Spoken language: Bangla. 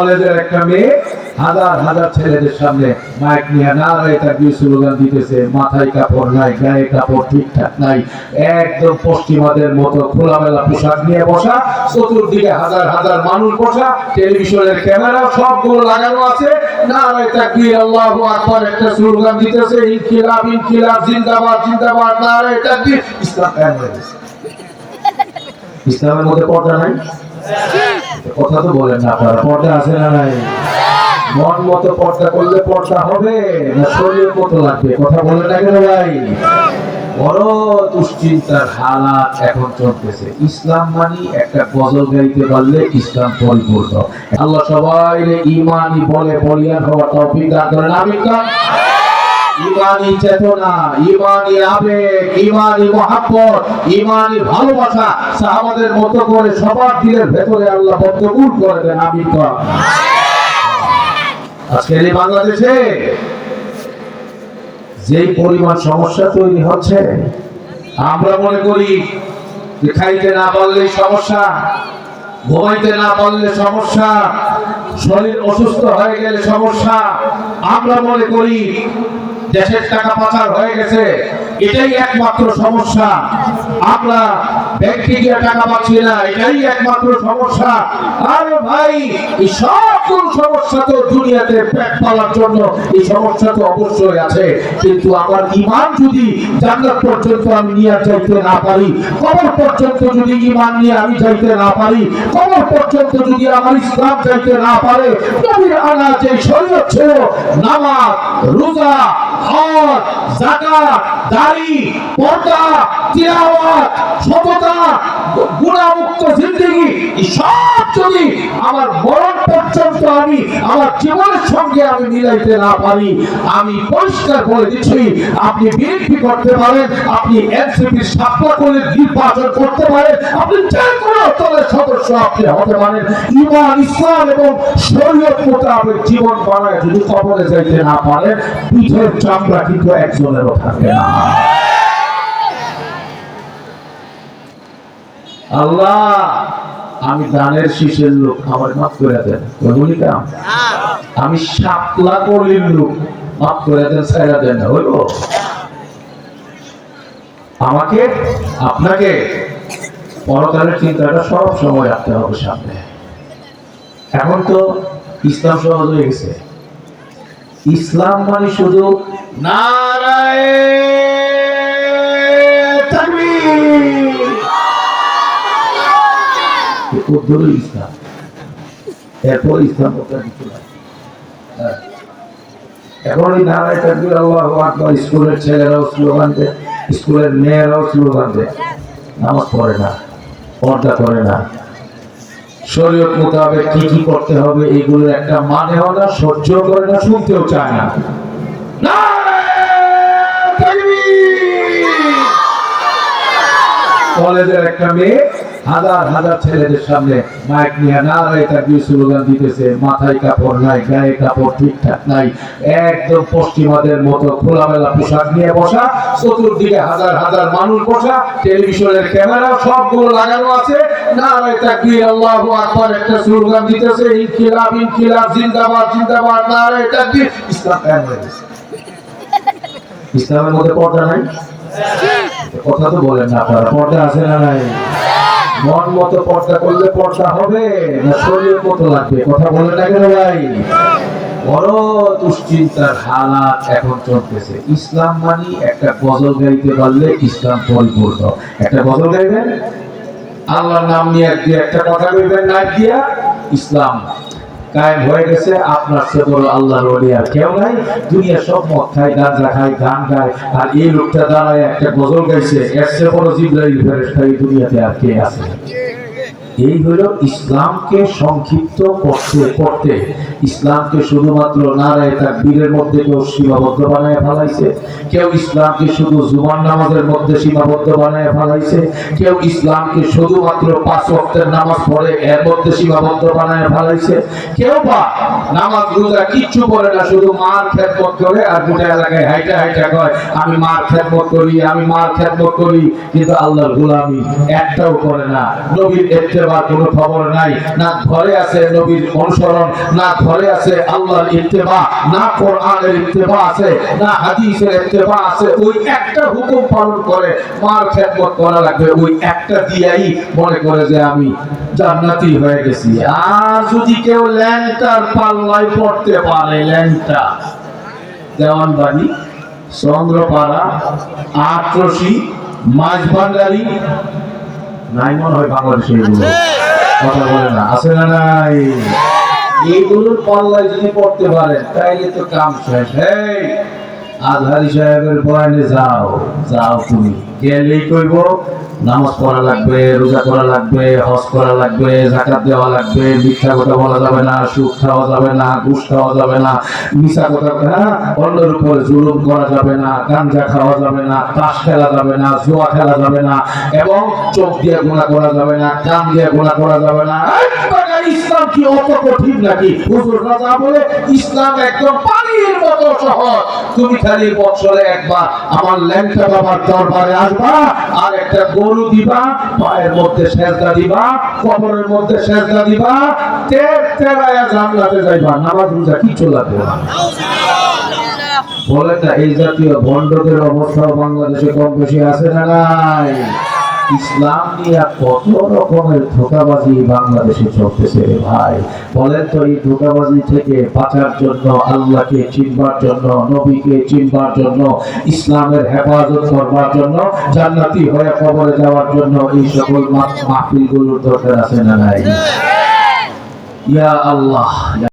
কলেজের একটা মেয়ে হাজার হাজার ছেলেদের সামনে মাইক নিয়ে নারায়ে তাকবীর স্লোগান দিতেছে, মাথায় কাপড় নাই, গায়ে কাপড় ঠিকঠাক নাই, একদম পশ্চিমাদের মতো খোলামেলা পোশাক নিয়ে বসা, চতুর্দিকে হাজার হাজার মানুষ বসা, টেলিভিশনের ক্যামেরা সবগুলো লাগানো আছে, নারায়ে তাকবীর আল্লাহু আকবার একটা স্লোগান দিতেছে, ইনকিলাব ইনকিলাব জিন্দাবাদ জিন্দাবাদ নারায়ে তাকবীর। ইসলাম কায়েম হয়ে গেছে। ইসলামের মধ্যে পর্দা নাই? কথা তো বলেন না আপনারা, পর্দা আছে না নাই? মন মতো পর্দা করলে পর্দা হবে না শরীর মতো লাগবে? কথা বলেন না কেন ভাই? বড় দুশ্চিন্তার হালাত এখন চলতেছে। ইসলাম মানে একটা গজল গাইতে পারলে ইসলাম পরিপূর্ণ। আল্লাহ সবাই ঈমানি বলে বলিয়ান হওয়ার তৌফিক দান করেন, আমিন। ঈমানি চেতনা, ঈমানি আবেগ, ঈমানি মহব্বত, ঈমানি ভালোবাসা সাহাবাদের মতো করে সবার দিলের ভেতরে আল্লাহ বদ্ধমূল করে দেন, আমিন। আজকে এই বাংলাদেশে যে পরিমাণ সমস্যা তৈরি হচ্ছে, আমরা মনে করি যে খাইতে না পারলে সমস্যা, ঘুমাইতে না পারলে সমস্যা, শরীর অসুস্থ হয়ে গেলে সমস্যা, আমরা মনে করি দেশের টাকা পাচার হয়ে গেছে এটাই একমাত্র সমস্যা, আমরা ব্যাংকে গিয়ে টাকা পাচ্ছি না এটাই একমাত্র সমস্যা। আরে ভাই, এই সবগুলো সমস্যা তো দুনিয়াতে পেট পালার জন্য এই সমস্যা তো অবশ্যই আছে, কিন্তু আমার ঈমান যদি জান্নাত পর্যন্ত আমি নিয়ে যাইতে না পারি, কবর পর্যন্ত যদি ঈমান নিয়ে আমি যাইতে না পারি, কবর পর্যন্ত যদি আমার ইসলাম যাইতে না পারে, নবীর আনা যে শরীয়ত ছিল নামাজ, রোজা, হজ, যাকাত, দাড়ি, পর্দা, তিলাওয়াত, সততা, গুনাহমুক্ত জিন্দেগি, এই সব যদি আমার মরণ পর্যন্ত আমি আমার জীবনের সঙ্গে আমি মিলাইতে না পারি, আমি পরিষ্কার বলে দিচ্ছি, আপনি বিএনপি করতে পারেন, আপনি এনসিপির সাপলা করে নির্বাচন করতে পারেন, আপনি যে কোনো দলের সদস্য আপনি হতে পারেন, ঈমান, ইসলাম এবং শরীয়ত মোতাবেক জীবন বানায় যদি কবরে যাইতে না পারেন, পিঠের চামড়া কিন্তু একজনেরও থাকে না। আল্লাহ, আমি দানের শীষের লোক, আমার মাফ করে দেন, আমি শাপলা কলির লোক, মাফ করে দেন, ছাইরা দেন না, হইল? আমাকে আপনাকে পরকালের চিন্তাটা সব সময় রাখতে হবে সামনে। এখন তো ইসলাম সহজ হয়ে গেছে। ইসলাম মানে শুধু নারায়ে তাকবীর, ইসলাম, এরপর ইসলাম এখন এই নারায়ে তাকবীর আল্লাহু আকবার স্কুলের ছেলেরাও স্লোগান দেয়, স্কুলের মেয়েরাও স্লোগান দেয়, নামাজ পড়ে না, পর্দা করে না, শরীয়ত মোতাবেক কি কি করতে হবে এগুলোর একটা মানে হয় না, সহ্য করে না, শুনতেও চায় না। কলেজের একটা মেয়ে হাজার হাজার ছেলেদের সামনে মাইক নিয়ে নারায়ে তাকবীর স্লোগান দিতেছে, মাথায় কাপড় নাই, গায়ে কাপড় ঠিকঠাক নাই, একদম পশ্চিমাদের মতো খোলামেলা পোশাক নিয়ে বসা, চতুর্দিকে হাজার হাজার মানুষ বসা, টেলিভিশনের ক্যামেরা সবগুলো লাগানো আছে, নারায়ে তাকবীর আল্লাহু আকবার একটা স্লোগান দিতেছে, ইনকিলাব ইনকিলাব জিন্দাবাদ জিন্দাবাদ নারায়ে তাকবীর। ইসলাম কায়েম হয়ে গেছে। ইসলামের মধ্যে পর্দা নাই? কথা তো বলেন না আপনারা, পর্দা আছে না নাই? মন মতো পর্দা করলে পর্দা হবে না শরীর মতো লাগবে? কথা বলেন না কেন ভাই? বড় দুশ্চিন্তার হালাত এখন চলতেছে। ইসলাম মানে একটা গজল গাইতে পারলে ইসলাম পরিপূর্ণ। একটা গজল গাইবেন, আল্লাহর নাম নিয়ে একটা কথা বলবেন, নাক দিয়া ইসলাম কায়েম হয়ে গেছে। আপনার চেয়ে বড় আল্লাহর ওলি আর কেউ নাই। দুনিয়া সব মদ খায়, গাঁজা খায়, গান গায়, আর এই লোকটা দাঁড়ায় একটা গজল গাইছে, এর চেয়ে বড় জিবরাইল ফেরেশতা এই দুনিয়াতে আর কে আছে? এই হলো ইসলামকে সংক্ষিপ্ত করতে ইসলামকে শুধুমাত্র নারায়ে তাকবীরের মধ্যে কেউ সীমাবদ্ধ বানায় ফেলাইছে, কেউ ইসলামকে শুধু জুমার নামাজের মধ্যে সীমাবদ্ধ বানায় ফেলাইছে, কেউ ইসলামকে শুধুমাত্র 5 ওয়াক্তের নামাজ পড়ে এর মধ্যে সীমাবদ্ধ বানায় ফেলাইছে, কেউ বা নামাজ রোজা কিচ্ছু পড়ে না, শুধু মার খেদমত করে আর গোটা এলাকায় হাইটা হাইটা কয় আমি মার খেদমত করি, আমি মার খেদমত করি, কিন্তু আল্লাহর গোলামি একটাও করে না, নবীর ইত্তেবার কোনো খবর নাই, না ঘরে আছে নবীর অনুসরণ, না ঘরে আছে আল্লাহর ইত্তেবা, না কোরআনের ইত্তেবা আছে, না হাদিসের ইত্তেবা আছে। ওই একটা হুকুম পালন করে মার খেদমত করা লাগবে, ওই একটা দিয়াই মনে করে যে আমি জান্নাতি হয়ে গেছি। আর যদি কেউ ল্যাংটার পাল্লায় পড়তে পারে, ল্যাংটা, দেওয়ানবাড়ি, চন্দ্রপাড়া, আটরশি, মাঝভান্ডারি, নাই মনে হয় বাংলাদেশে এগুলো, কথা বলে না, আছে না নাই? এইগুলোর পাল্লায় যদি পড়তে পারে তাইলে তো কাম শেষ। এই আজহারি সাহেবের বয়ানে যাও, যাও, তুমি গেলেই কইব নামাজ পড়া লাগবে, রোজা করা লাগবে, হজ করা লাগবে, যাকাত দেওয়া লাগবে, মিথ্যা কথা বলা যাবে না, সুদ খাওয়া যাবে না, ঘুষ খাওয়া যাবে না, মিছা কথা, অন্যের উপর জুলুম করা যাবে না, গাঞ্জা খাওয়া যাবে না, তাস খেলা যাবে না, জুয়া খেলা যাবে না, এবং চোখ দিয়ে গুনাহ করা যাবে না, কান দিয়ে গুনাহ করা যাবে না। ইসলাম কি অত কঠিন নাকি? হুজুর রাজা বলে ইসলাম একদম পানির মতো সহজ। তুমি খালি বছরে একবার আমার ল্যাংটা বাবার দরবারে আসবা, আর একটা গরু দিবা, পায়ের মধ্যে সেজদা দিবা, কবরের মধ্যে সেজদা দিবা, তেরায়া জান্নাতে যাইবা, নামাজ রোজা কিছু লাগবে না। বলেন না, এই জাতীয় ভণ্ডদের অবস্থা বাংলাদেশে কম বেশি আছে না নাই? ইসলাম নিয়ে কত রকমের ধোঁকাবাজি বাংলাদেশে চলতেছে রে ভাই। বলেন তো, এই ধোঁকাবাজি থেকে বাঁচার জন্য, আল্লাহকে চিনবার জন্য, নবীকে চিনবার জন্য, ইসলামের হেফাজত করবার জন্য, জান্নাতি হয়ে কবরে যাওয়ার জন্য এই সকল মাহফিলগুলোর দরকার আছে না নাই? ইয়া আল্লাহ।